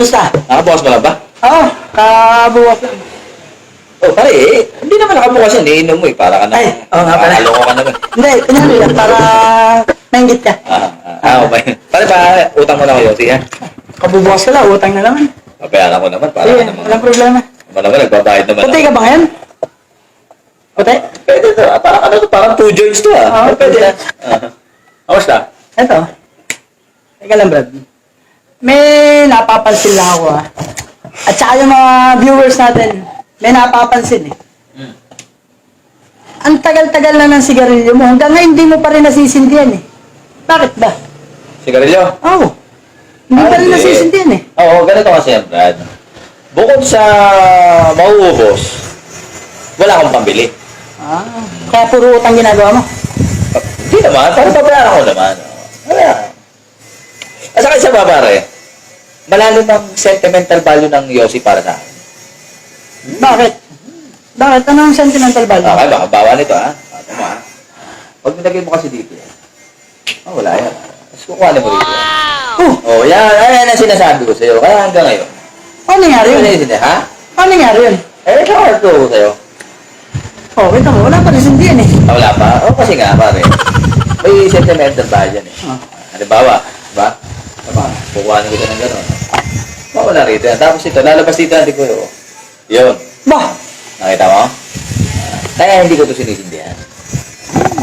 Gusta? Nakabukas mo lang ba? Oo, kabukas lang. Oh, pare, hindi naman nakabukas yan. Iinom mo eh. Para ka na. Ay, oo nga pala. Aloko ka naman. Hindi, kunyari lang, para maingit ka. Okay. Pare pa, utang mo na kayo. Sige. Kabubukas ka lang, utang na naman. Papayaran ko naman. Para Sige, ka naman. walang problema. Naman naman, nagbabayad naman. Puti ka ba ngayon? Puti? Pwede to. Parang ano to, parang two joints to Oo, Pwede pwede. na. Kamusta? Ito. Teka lang, Brad. May napapansin lang ako, ha. At saka yung mga viewers natin, may napapansin, eh. Ang tagal-tagal na ng sigarilyo mo, hanggang ngayon hindi mo pa rin nasisindihan, eh. Bakit ba? Sigarilyo? Oo. Hindi pa rin Hindi. nasisindihan, eh. Oo, ganito kasi yan, Brad. Bukod sa mauubos, wala akong pambili. Kaya puro utang ginagawa mo. Hindi naman, parang papayaran ko naman. Kaya, at saka isa ba, pare? Malalo ng sentimental value ng Yossi para sa akin. Bakit? Bakit? Ano ang sentimental value? Okay, baka bawa nito, ha? Ito mo, ha? Pag nilagay mo kasi dito, wala yan. Tapos kukuhanin mo dito. Oh, yan ang sinasabi ko sa'yo. Kaya hanggang ngayon. Ano nangyari yun? Ha? Ano nangyari yun? Kaya ko sa'yo. Oh, wait mo, wala pa rin sindihan, eh. Wala pa? Oo, kasi nga, pare. May sentimental value yan, eh. Halimbawa, diba? Kukuhanin kita ng gano'n. Mawala rito yan. Tapos ito, lalabas dito natin ko yun. Yun. Bah! Nakita mo? Kaya hindi ko ito sinisindihan.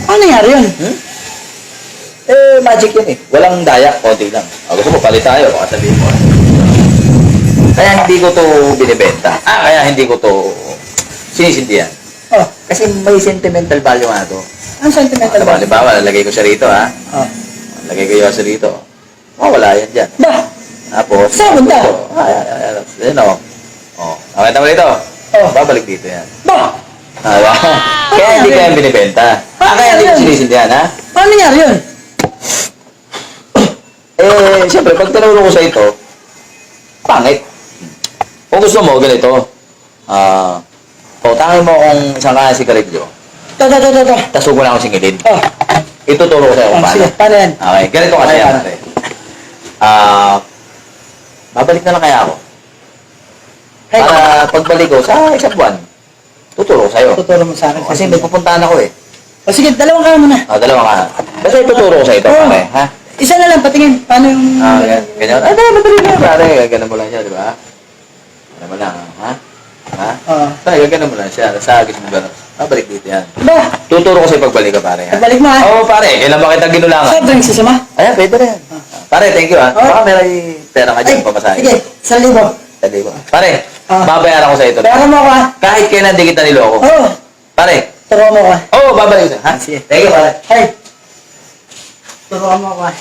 Ano nangyari yun? Magic yun eh. Walang daya, konti lang. Gusto mo, palit tayo. Baka sabihin mo. Kaya hindi ko to binibenta. Kaya hindi ko to sinisindihan. Oh, Kasi may sentimental value nga to. ang sentimental value? Halimbawa, lalagay ko siya rito, ha? Oh. Lagay ko yung rito. Wala yan dyan. Bah! Tapos, Saan punta? Yan o. Nakita mo dito? Babalik dito yan. Bah! Kaya hindi ko yan binibenta. Kaya hindi ko sinisindihan, ha? Ano nangyari yun? Siyempre, pag tinuro ko sa ito, pangit. Kung gusto mo, ganito. Tangin mo kung isang kaya sigarilyo. Tapos huwag mo na akong singilin. Oh. Ituturo ko sa'yo kung paano. Sige, paano yan? Okay, ganito kasi Okay, yan. paano? Pare. Babalik na lang kaya ako. Hey, Para pagbalik ko sa isang buwan, tuturo ko sa'yo. tuturo mo sa akin. Kasi may pupuntahan ako eh. O sige, dalawang kaya muna. Dalawa ka. Basta ituturo ko sa'yo ito, Oo. pare. Ha? Isa na lang, patingin. Paano yung... Ganyan. Madali na, pare. Ganyan mo lang siya, di ba? Ganyan mo lang, ha? Pare, ganyan mo lang siya. Sa agis mo gano'n. Babalik dito yan. Bah! Tuturo ko sa'yo pagbalik ka, pare. Ha? Pagbalik mo, ha? Oo, pare. Kailan ba kita ginulangan? Soft drinks, isama? Ayan, pwede rin. Pare, thank you, ha? Oo. Baka may pera ka dyan, pamasahin. Sige, 1,000. Dali ba? Pare, babayaran ko sa ito. Bayaran mo ako, ha? Kahit kailan di kita niloko. Oo. Pare, Turuan mo ako, ha? babalik ko sa'yo. Ha? Sige. Thank you, pare. Hey! Turuan mo ako, ha?